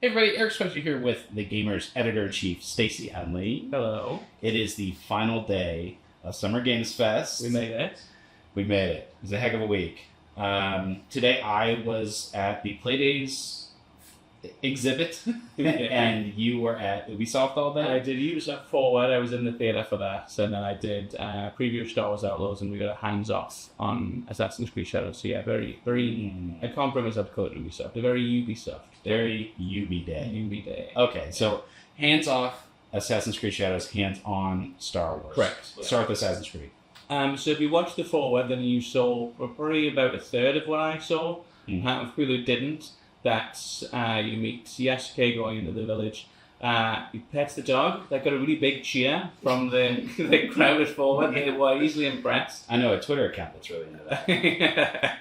Hey everybody, Eric Switzer here with the Gamer's Editor-in-Chief, Stacey Henley. Hello. It is the final day of Summer Games Fest. We made it. We made it. It was a heck of a week. Today I was at the Playdays exhibit, and you were at Ubisoft all day? I did Ubisoft Forward. I was in the theatre for that, and then I did preview of Star Wars Outlaws, and we got a hands-off on Assassin's Creed Shadows. So yeah, very... I can't promise I'd call it Ubisoft. A very Ubisoft. Very Ubi day. Ubi day. Okay, so hands-off Assassin's Creed Shadows, hands-on Star Wars. Correct. Start with Assassin's Creed. So if you watched the Forward, then you saw probably about a third of what I saw. For people who didn't, that's you meet Yasuke going into the village. He pets the dog. That got a really big cheer from the crowd at Forward. They were easily impressed. I know a Twitter account that's really into that.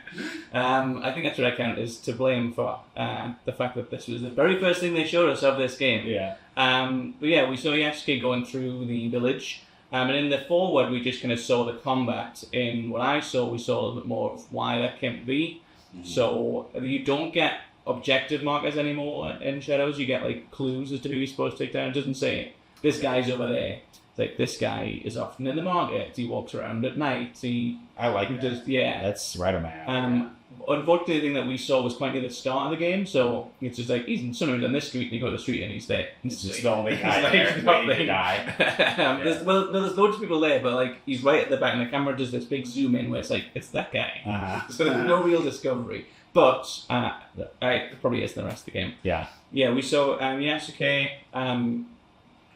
I think that Twitter account is to blame for the fact that this was the very first thing they showed us of this game. Yeah. But yeah, we saw Yasuke going through the village. And in the Forward, we just kind of saw the combat. In what I saw, we saw a little bit more of why that came to be. So you don't get objective markers anymore in Shadows. You get like clues as to who you're supposed to take down. It doesn't say this guy's over there. It's like this guy is often in the market. He walks around at night. I like that. Just, yeah. That's right on my alley. Unfortunately, the thing that we saw was quite near the start of the game, so it's just like he's somewhere on this street, and you go to the street, and he's there. He's just the only guy there waiting to die. There's loads of people there, but like he's right at the back, and the camera does this big zoom in where it's like it's that guy. So there's no real discovery. But it probably is the rest of the game. Yeah. Yeah, we saw Yasuke.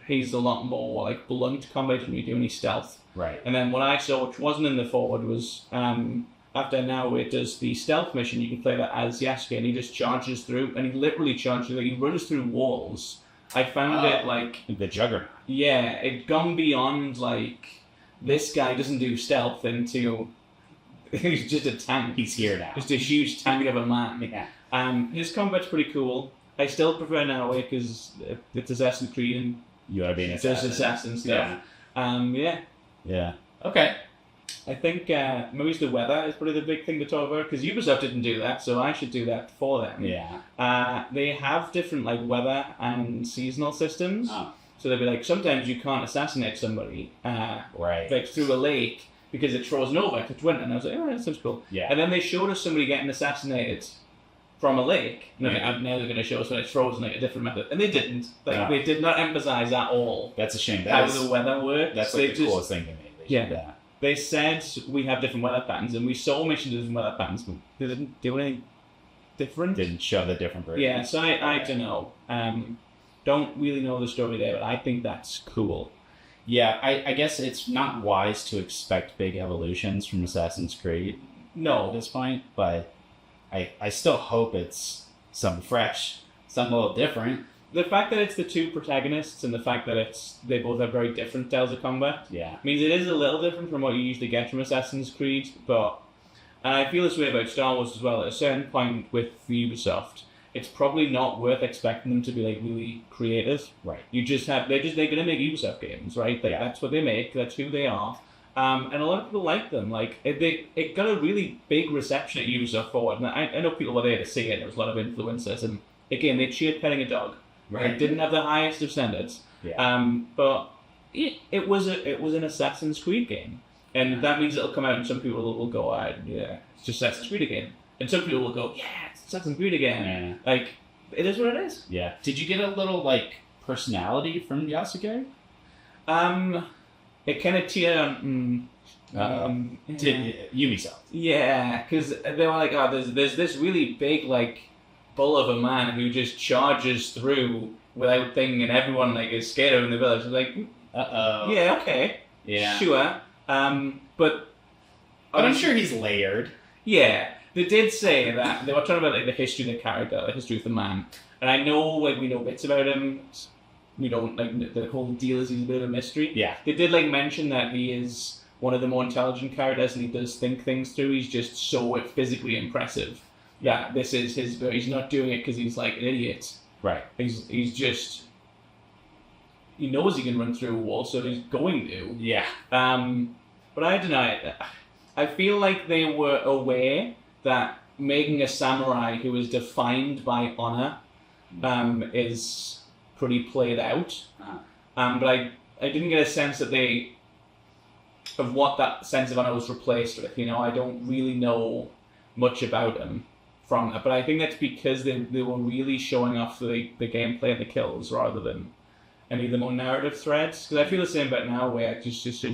He's a lot more like blunt combat when you do any stealth. Right. And then what I saw, which wasn't in the Forward, was after now it does the stealth mission. You can play that as Yasuke, and he just charges through, and he literally charges. Like he runs through walls. I found it like the Juggernaut. Yeah, it gone beyond like this guy doesn't do stealth into. He's just a tank. He's here now. Just a huge tank of a man. Yeah. His combat's pretty cool. I still prefer Norway because it's Assassin's Creed and you gotta be an assassin. does assassin stuff. Yeah. Yeah. Okay. I think maybe the weather is probably the big thing to talk about because Ubisoft didn't do that, so I should do that for them. Yeah. They have different like weather and seasonal systems. Oh. So they'll be like sometimes you can't assassinate somebody right. like through a lake. Because it's frozen over, it's winter, and I was like, oh, that sounds cool. Yeah. And then they showed us somebody getting assassinated from a lake. And I think, now they're going to show us when it's frozen, like a different method. And they didn't. Like, They did not emphasize at all. That's a shame. How the weather worked. That's like the coolest thing to me. Yeah. They said we have different weather patterns, and we saw missions with different weather patterns, but they didn't do anything different. Didn't show the different versions. Yeah, so I don't know. Don't really know the story there, but I think that's cool. Yeah, I guess it's not wise to expect big evolutions from Assassin's Creed. No. At this point, but I still hope it's something fresh, something a little different. The fact that it's the two protagonists and the fact that they both have very different styles of combat means it is a little different from what you usually get from Assassin's Creed, but I feel this way about Star Wars as well. At a certain point with Ubisoft, it's probably not worth expecting them to be like really creative. Right. They're gonna make Ubisoft games, right? Like that's what they make. That's who they are. And a lot of people like them. Like it got a really big reception at Ubisoft Forward. And I know people were there to see it. There was a lot of influencers, and again, they cheered petting a dog. Right. It didn't have the highest of standards. Yeah. But it was an Assassin's Creed game, and that means it'll come out, and some people will go, yeah, it's just Assassin's Creed again, and some people will go, yeah, it's Assassin's Creed again. Yeah. Like it is what it is. Yeah. Did you get a little like personality from Yasuke? It kind of teared. Did Ubisoft? Yeah, because they were like, there's this really big like bull of a man who just charges through without thinking, and everyone like is scared of him in the village. It's like, yeah, okay, yeah, sure, but I'm sure he's layered. Yeah, they did say that they were talking about like the history of the character, the history of the man, and I know like we know bits about him. We don't like the whole deal is he's a bit of a mystery. Yeah, they did like mention that he is one of the more intelligent characters, and he does think things through. He's just so physically impressive. Yeah, this is his. He's not doing it because he's like an idiot. Right. He's just. He knows he can run through a wall, so he's going to. Yeah. But I don't know. I feel like they were aware that making a samurai who is defined by honor is pretty played out. Uh-huh. But I didn't get a sense of what that sense of honor was replaced with. I don't really know much about him from that, but I think that's because they were really showing off the gameplay and the kills rather than any of the more narrative threads. Because I feel the same about now, where I just choose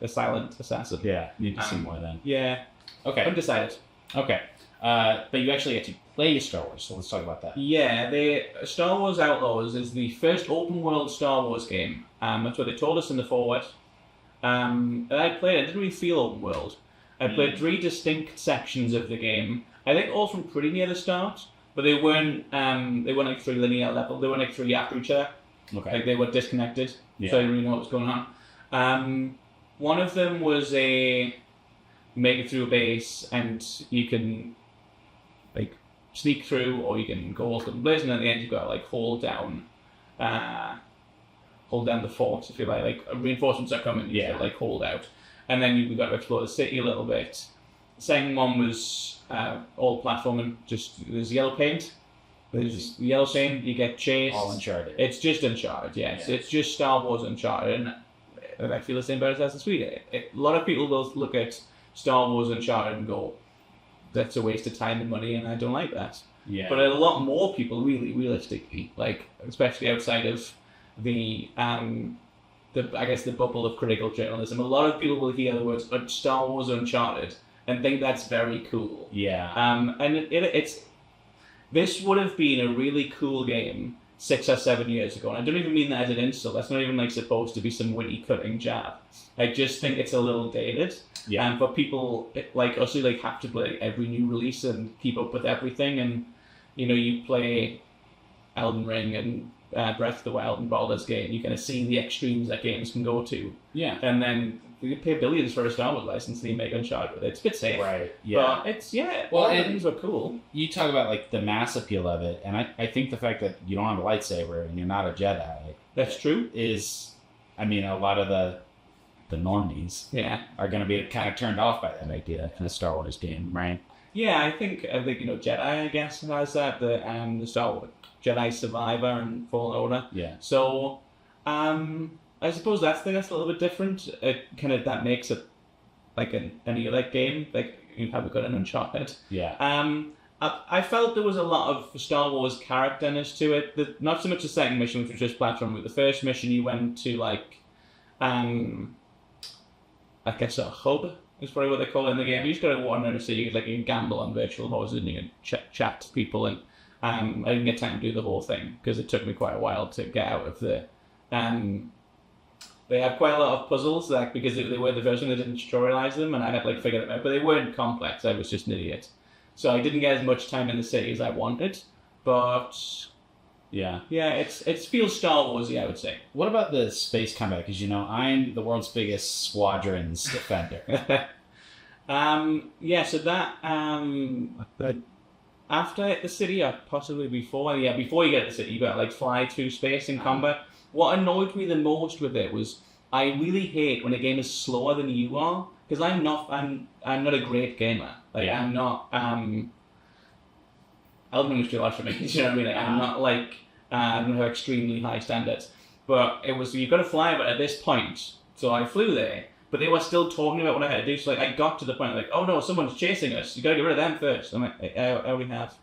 a silent assassin. Yeah, need to see more then. Yeah. Okay. Undecided. Okay. But you actually get to play Star Wars, so let's talk about that. Yeah, Star Wars Outlaws is the first open world Star Wars game. That's what they told us in the foreword. And I played it. It didn't really feel open world. I played 3 distinct sections of the game. I think all from pretty near the start, but they weren't like 3 linear level. They weren't like 3 after each other. Okay. Like they were disconnected, Yeah. so I didn't really know what was going on. One of them was make it through a base, and you can like sneak through, or you can go off the blaze, and at the end you've got to like hold down the fort, if you like reinforcements are coming. You gotta, like hold out, and then you've got to explore the city a little bit. The second one was all platforming. There's yellow paint. There's yellow paint. You get chased. All Uncharted. It's just Uncharted. Yeah. It's just Star Wars Uncharted, and I feel the same about Assassin's Creed. A lot of people will look at Star Wars Uncharted and go, "That's a waste of time and money," and I don't like that. Yeah. But a lot more people really realistically, like especially outside of the I guess the bubble of critical journalism, a lot of people will hear the words Star Wars Uncharted and think that's very cool. Yeah. And it's this would have been a really cool game 6 or 7 years ago, and I don't even mean that as an insult. That's not even like supposed to be some witty cutting jab. I just think it's a little dated. Yeah. And for people like us who like have to play every new release and keep up with everything, and you play Elden Ring and Breath of the Wild and Baldur's Gate, you kind of see the extremes that games can go to. Yeah. And then you pay billions for a Star Wars license and you make Uncharted with it. It's a bit safe. Right. Yeah. But it's, well, Well, the things are cool. You talk about like the mass appeal of it, and I think the fact that you don't have a lightsaber and you're not a Jedi. That's true. Is, a lot of the normies are going to be kind of turned off by that idea in a Star Wars game, right? Yeah, I think Jedi, I guess, has that, the Star Wars Jedi Survivor and Fallen Order. Yeah. So, I suppose that's a little bit different. That makes it like any other game. Like you haven't got an Uncharted. Yeah. I felt there was a lot of Star Wars characterness to it. Not so much the second mission, which was just platform, but the first mission you went to I guess a hub is probably what they call it in the game. You just got to wander in a city. You can gamble on virtual horses and you can chat to people. And I didn't get time to do the whole thing because it took me quite a while to get out of the. They have quite a lot of puzzles, because they were the version, they didn't tutorialize them, and I had to figure them out. But they weren't complex. I was just an idiot, so I didn't get as much time in the city as I wanted. But yeah, it feels Star Warsy, I would say. What about the space combat? Because I'm the world's biggest squadrons defender. So that after the city, or possibly before. Yeah, before you get to the city, you got to fly through space in combat. What annoyed me the most with it was I really hate when a game is slower than you are, because I'm not a great gamer. I'm not. Elden Ring was too hard for me. You know what I mean? I'm not I don't have extremely high standards. But it was, you've got to fly, but at this point, so I flew there. But they were still talking about what I had to do. So I got to the point oh no, someone's chasing us. You got to get rid of them first. I'm like, I already have.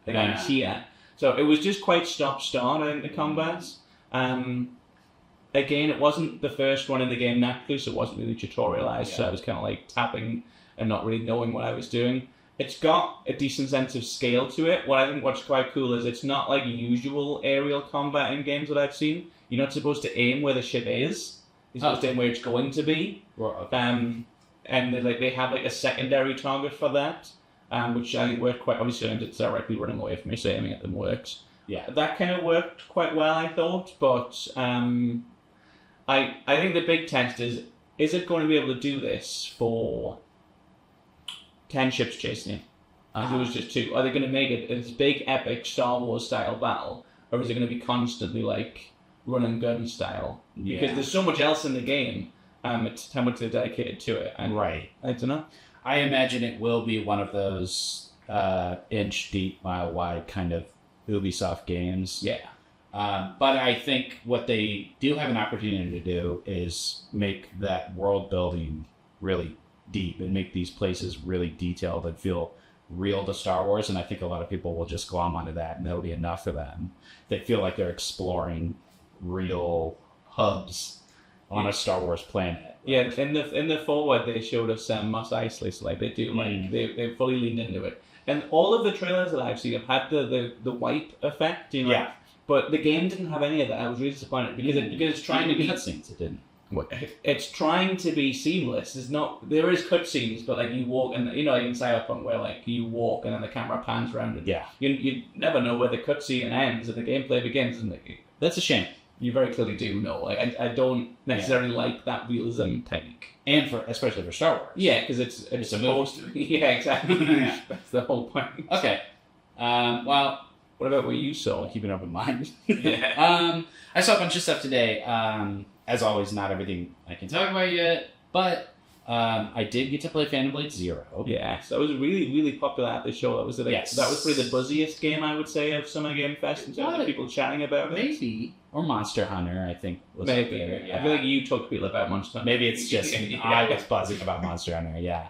I'm here. So it was just quite stop-start in the combats. Again, it wasn't the first one in the game naturally, so it wasn't really tutorialized. So I was kind of tapping and not really knowing what I was doing. It's got a decent sense of scale to it. What I think what's quite cool is it's not like usual aerial combat in games that I've seen. You're not supposed to aim where the ship is. You're supposed to aim where it's going to be. Okay. And they have a secondary target for that, which I think worked quite. Obviously, it's directly running away from me, so aiming at them works. Yeah, that kind of worked quite well, I thought. But I think the big test is it going to be able to do this for 10 ships chasing you? If it was just 2, are they going to make it this big epic Star Wars style battle, or is it going to be constantly run and gun style? Because there's so much else in the game. It's how much they're dedicated to it. And right. I don't know. I imagine it will be one of those inch deep, mile wide kind of Ubisoft games. Yeah. But I think what they do have an opportunity to do is make that world building really deep and make these places really detailed and feel real to Star Wars. And I think a lot of people will just glom onto that, and that'll be enough for them. They feel like they're exploring real hubs on a Star Wars planet. Yeah, in the forward they showed us Mos Eisley, so like they do, like they fully leaned into it. And all of the trailers that I've seen have had the wipe effect, you know. Yeah. But the game didn't have any of that. I was really disappointed because it's trying to be cutscenes. It didn't. It's trying to be seamless. There is cutscenes, but like you walk and you know like in Cyberpunk where like you walk and then the camera pans around and you never know where the cutscene ends and the gameplay begins, and that's a shame. You very clearly do know. Like I don't necessarily like that realism technique, and especially for Star Wars. Yeah, because it's supposed to be. Yeah, exactly. That's the whole point. Okay. Well, what about what you saw? Keep an open mind. Yeah. I saw a bunch of stuff today. As always, not everything I can talk about yet, but I did get to play Phantom Blade Zero. Yes, that was really, really popular at the show. That was that was probably the buzziest game I would say of Summer Game Fest in terms of people chatting about it. Maybe. Or Monster Hunter, I think. Was Maybe. There, yeah. I feel like you talked to people about Monster Hunter. Maybe it's just I was buzzing about Monster Hunter, yeah.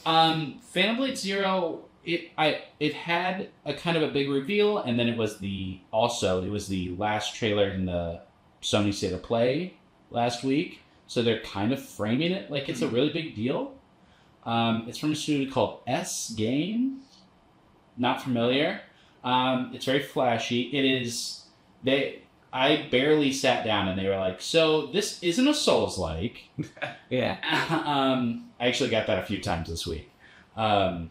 Phantom Blade Zero, it had a kind of a big reveal, and then it was the last trailer in the Sony State of Play last week. So they're kind of framing it like it's a really big deal. It's from a studio called S Game. Not familiar. It's very flashy. It is. I barely sat down and they were like, "So this isn't a Souls-like." Yeah. I actually got that a few times this week. And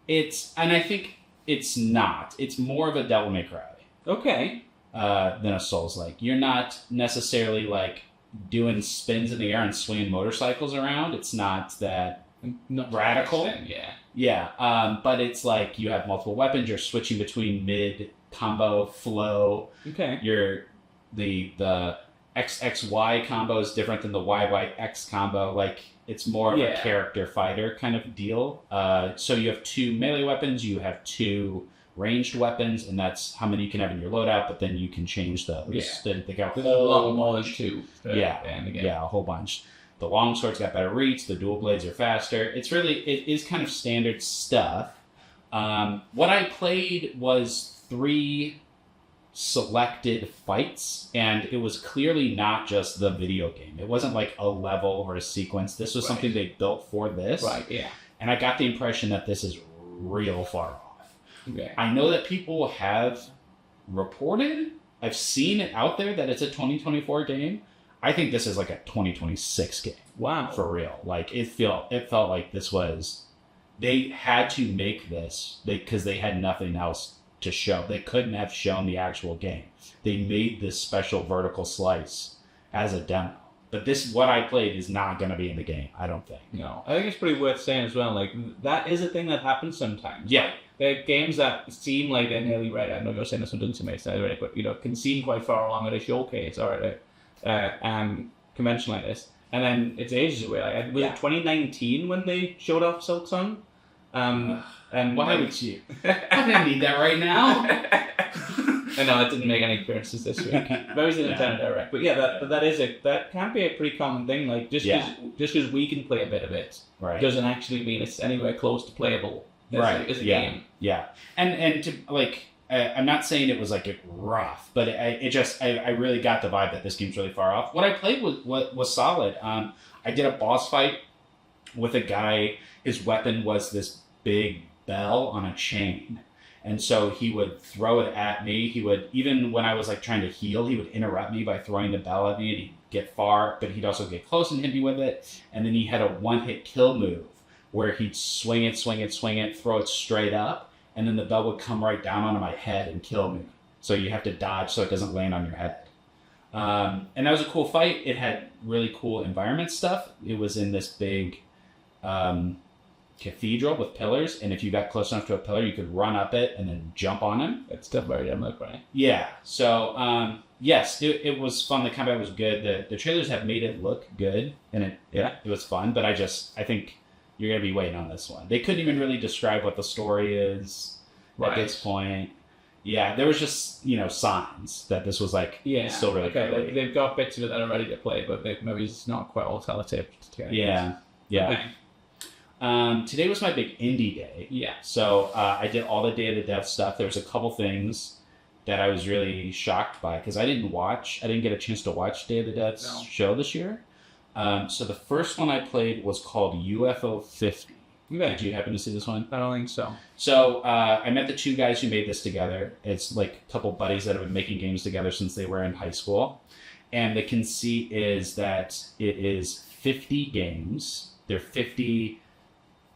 I think it's not. It's more of a Devil May Cry. Okay. Than a Souls-like. You're not necessarily like doing spins in the air and swinging motorcycles around. It's not that radical. Yeah. But it's like you have multiple weapons. You're switching between mid combo flow. Okay. The XXY combo is different than the YYX combo. Like it's more of a character fighter kind of deal. So you have 2 melee weapons. You have 2 ranged weapons, and that's how many you can have in your loadout, but then you can change those. Yeah. They got a lot more than 2. A whole bunch. The longsword's got better reach, the dual blades are faster. It is kind of standard stuff. What I played was 3 selected fights, and it was clearly not just the video game. It wasn't like a level or a sequence. This was something they built for this. Right, yeah. And I got the impression that this is real far off. Okay. I know that people have reported, I've seen it out there that it's a 2024 game. I think this is like a 2026 game. Wow. For real. Like it felt like this was, they had to make this because they had nothing else to show. They couldn't have shown the actual game. They made this special vertical slice as a demo. But what I played is not going to be in the game, I don't think. No. I think it's pretty worth saying as well, like, that is a thing that happens sometimes. Yeah. Like, there are games that seem like they're nearly ready. I know you're saying this one doesn't seem ready, but, you know, can seem quite far along at a showcase or at a convention like this. And then it's ages away. Like, was it 2019 when they showed off Silk Song? And why would you? I didn't need that right now. I know it didn't make any appearances this week. Maybe it's the Nintendo Direct, but yeah, that can be a pretty common thing. Like just because we can play a bit of it, doesn't actually mean it's anywhere close to playable. As a game. Yeah, and to like, I'm not saying it was like rough, but I really got the vibe that this game's really far off. What I played was solid. I did a boss fight with a guy. His weapon was this big bell on a chain. And so he would throw it at me. He would, even when I was like trying to heal, he would interrupt me by throwing the bell at me, and he'd get far, but he'd also get close and hit me with it. And then he had a one-hit kill move where he'd swing it, throw it straight up, and then the bell would come right down onto my head and kill me. So you have to dodge so it doesn't land on your head. And that was a cool fight. It had really cool environment stuff. It was in this big cathedral with pillars, and if you got close enough to a pillar, you could run up it and then jump on him. It's still very demonic, right? Yeah. So, yes, it was fun. The combat was good. The trailers have made it look good, and it was fun. But I think you're gonna be waiting on this one. They couldn't even really describe what the story is at this point. Yeah, there was just, signs that this was like still really early. They've got bits of it that are ready to play, but maybe it's not quite all sellotape together. Yeah. Okay. Today was my big indie day. Yeah. So I did all the Day of the Dev stuff. There was a couple things that I was really shocked by because I didn't get a chance to watch Day of the Dev's show this year. So the first one I played was called UFO 50. Okay. Did you happen to see this one? I don't think so. So I met the two guys who made this together. It's like a couple buddies that have been making games together since they were in high school. And the conceit is that it is 50 games. They're 50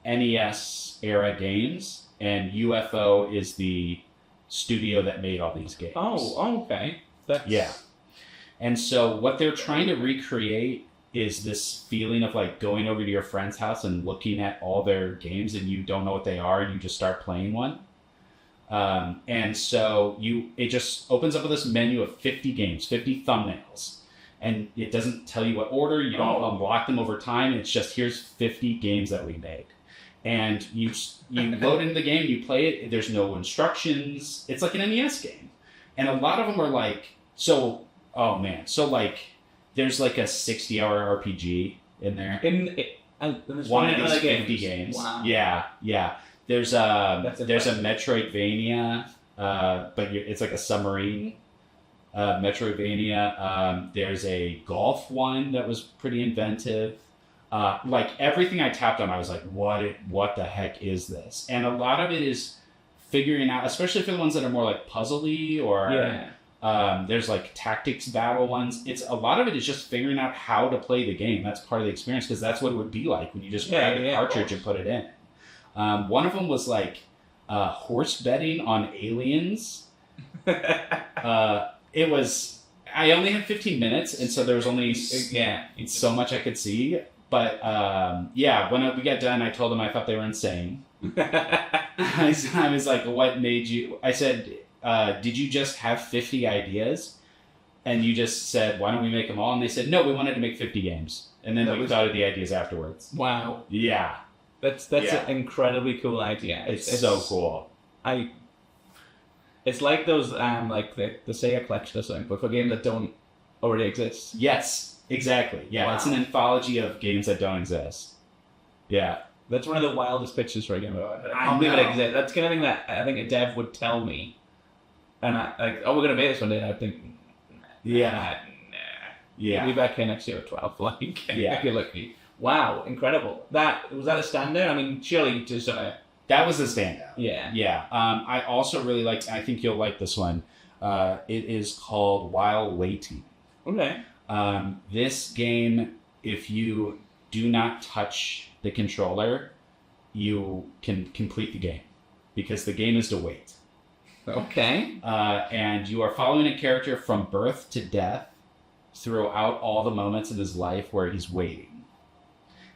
NES era games, and UFO is the studio that made all these games. Oh, okay. Yeah. And so what they're trying to recreate is this feeling of like going over to your friend's house and looking at all their games and you don't know what they are and you just start playing one. And so it just opens up with this menu of 50 games, 50 thumbnails. And it doesn't tell you what order, you don't unlock them over time. It's just, here's 50 games that we made. And you load into the game, you play it, there's no instructions. It's like an NES game. And a lot of them are like, there's like a 60-hour RPG in there. One of these 50 games. Wow. Yeah. There's a Metroidvania, but it's like a submarine Metroidvania. There's a golf one that was pretty inventive. Like everything I tapped on, I was like, what the heck is this? And a lot of it is figuring out, especially for the ones that are more like puzzly or there's like tactics battle ones. A lot of it is just figuring out how to play the game. That's part of the experience because that's what it would be like when you just grab the cartridge and put it in. One of them was like horse betting on aliens. It was. I only had 15 minutes, and so there was only so much I could see. But when we got done, I told them I thought they were insane. I was like, "What made you?" I said, "Did you just have 50 ideas?" And you just said, "Why don't we make them all?" And they said, "No, we wanted to make 50 games." And then we thought of the ideas afterwards. Wow. Yeah. That's an incredibly cool idea. It's so cool. It's like those like the Sega collection or something, but for games that don't already exist. Yes, exactly. Yeah, wow. It's an anthology of games that don't exist. Yeah. That's one of the wildest pitches for a game. I can't believe it exists. That's the kind of thing that I think a dev would tell me. And we're going to make this one day. And I'd think, nah. I'll be back here next year at 12. Like, if you're lucky. Wow, incredible. Was that a standout? I mean, surely to sort of... That was a standout. Yeah. Yeah. I also really liked, I think you'll like this one. It is called While Waiting. Okay. This game, if you do not touch the controller, you can complete the game because the game is to wait. Okay. And you are following a character from birth to death throughout all the moments in his life where he's waiting.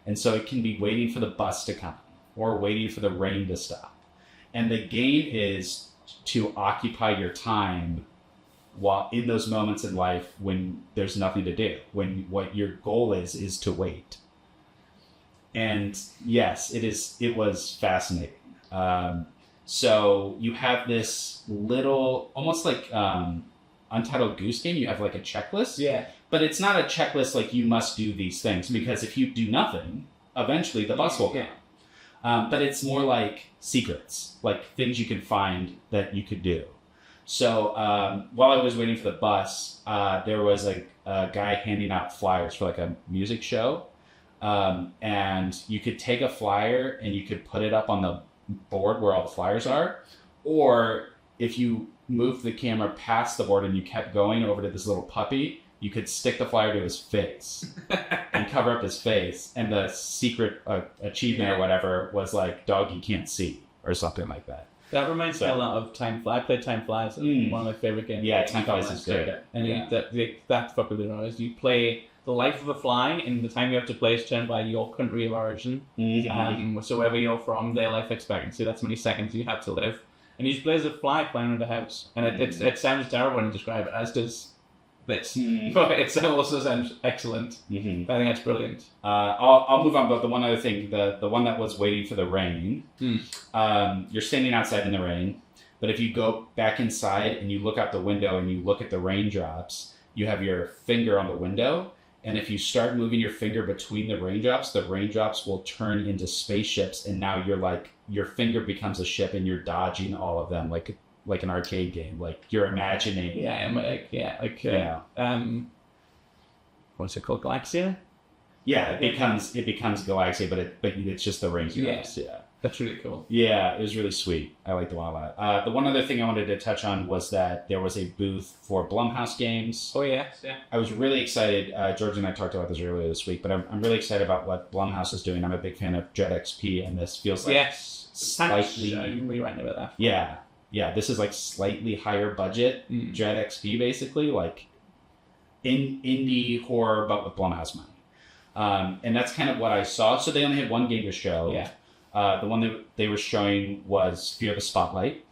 And so it can be waiting for the bus to come or waiting for the rain to stop. And the game is to occupy your time while in those moments in life when there's nothing to do, when what your goal is to wait. And yes, it was fascinating. So you have this little, almost like Untitled Goose Game, you have like a checklist. Yeah. But it's not a checklist like you must do these things, because if you do nothing, eventually the bus will come. But it's more like secrets, like things you can find that you could do. So while I was waiting for the bus, there was a guy handing out flyers for like a music show. And you could take a flyer and you could put it up on the board where all the flyers are. Or if you moved the camera past the board and you kept going over to this little puppy, you could stick the flyer to his face and cover up his face. And the secret achievement or whatever was like, dog you can't see, or something like that. That reminds me a lot of Time Flies. I played Time Flies, one of my favorite games. Yeah, Time Flies is good. And that's popular now, is you play the life of a fly, and the time you have to play is turned by your country of origin. Mm-hmm. So wherever you're from, their life expectancy, that's how many seconds you have to live. And you just play as a fly flying around a house. And it sounds terrible when you describe it, as does this. But it also sounds excellent. Mm-hmm. I think that's brilliant. I'll move on, but the one other thing, the one that was waiting for the rain, you're standing outside in the rain. But if you go back inside and you look out the window and you look at the raindrops, you have your finger on the window. And if you start moving your finger between the raindrops will turn into spaceships. And now your finger becomes a ship and you're dodging all of them like an arcade game. Like you're imagining. What's it called? Galaxia? Yeah, it becomes Galaxia, but it's just the raindrops. Yeah. That's really cool. Yeah, it was really sweet. I liked the one a lot. The one other thing I wanted to touch on was that there was a booth for Blumhouse games. Oh, yes, yeah. I was really excited. George and I talked about this earlier this week, but I'm really excited about what Blumhouse is doing. I'm a big fan of Dread XP, and this feels like slightly... I'm really right about that. Yeah, this is like slightly higher budget Dread XP, basically, like indie horror, but with Blumhouse money. And that's kind of what I saw. So they only had one game to show. Yeah. The one that they were showing was Fear the Spotlight,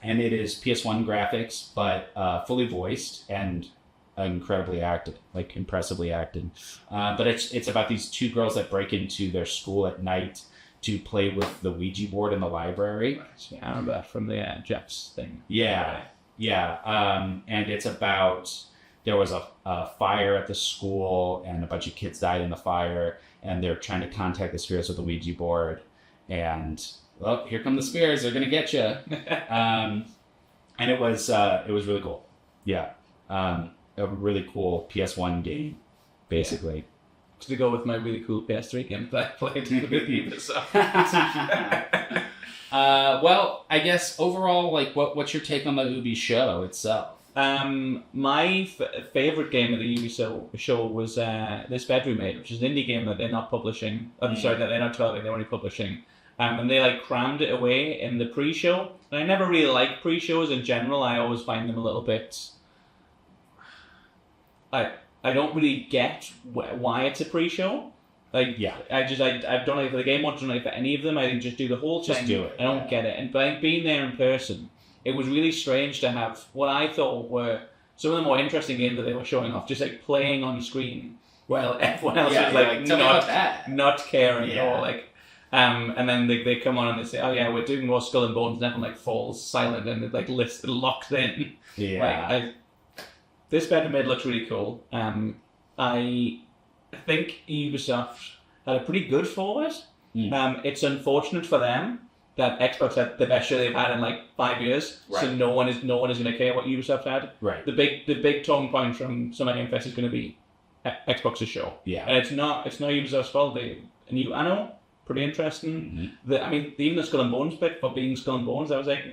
and it is PS1 graphics, but fully voiced and incredibly acted, like impressively acted. But it's about these two girls that break into their school at night to play with the Ouija board in the library. Yeah, I remember that from the Jeff's thing. Yeah. And it's about there was a fire at the school, and a bunch of kids died in the fire, and they're trying to contact the spirits with the Ouija board. And well, here come the spirits. They're gonna get you. And it was really cool. Yeah, a really cool PS1 game, basically. Yeah. To go with my really cool PS3 game that I played with you. So. Well, I guess overall, like, what's your take on the Ubi show itself? My favorite game of the Ubi show was This Bedroom Maid, which is an indie game that they're not publishing. I'm sorry, that they're not developing, they're only publishing. And they like crammed it away in the pre-show. And I never really like pre-shows in general. I always find them a little bit... I don't really get why it's a pre-show. Like, yeah, I don't like for the game. I don't like for any of them. I think just do the whole thing. Just do it. I don't get it. And but being there in person, it was really strange to have what I thought were some of the more interesting games that they were showing off, just like playing on screen, while everyone else was like not caring at all. Like, and then they come on and they say, "Oh yeah, we're doing more Skull and Bones," and everyone like falls silent and it like locked in. Yeah. Like, This Bedroom Maid looks really cool. I think Ubisoft had a pretty good forward. It's unfortunate for them that Xbox had the best show they've had in like 5 years, so no one is going to care what Ubisoft had. Right. The big talking point from Summer Game Fest is going to be Xbox's show. Yeah. And it's not Ubisoft's fault. I know, pretty interesting. Even the Skull and Bones bit for being Skull and Bones, I was like,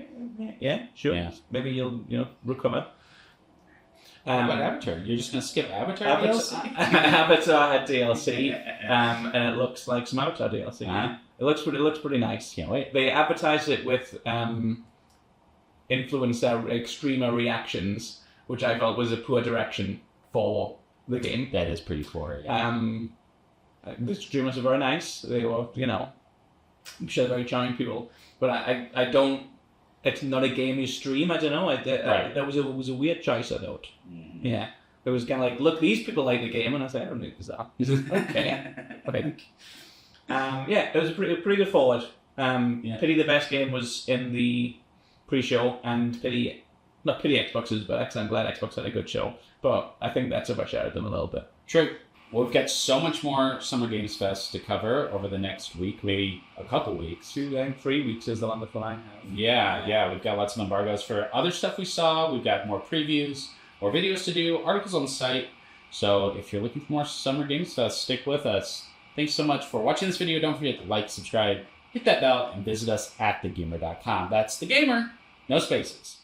yeah, sure, maybe you'll recover. What about Avatar? You're just going to skip Avatar DLC? Avatar had DLC, and it looks like some Avatar DLC. It looks pretty nice. Can't wait. They advertised it with influencer extremer reactions, which I felt was a poor direction for the game. That is pretty poor. Yeah. The streamers are very nice. They were, I'm sure they're very charming people, but I don't. It's not a game you stream. I don't know. That was a weird choice, I thought. Yeah. It was kind of like, look, these people like the game, and I was like, I don't know who's that. Okay. It was a pretty good forward. Pity the best game was in the pre-show, and not pity Xboxes, but I'm glad Xbox had a good show. But I think that's overshadowed them a little bit. True. Well, we've got so much more Summer Games Fest to cover over the next week, maybe a couple weeks. 3 weeks is the one that I have. Yeah. We've got lots of embargoes for other stuff we saw. We've got more previews, more videos to do, articles on the site. So if you're looking for more Summer Games Fest, stick with us. Thanks so much for watching this video. Don't forget to like, subscribe, hit that bell, and visit us at thegamer.com. That's The Gamer, no spaces.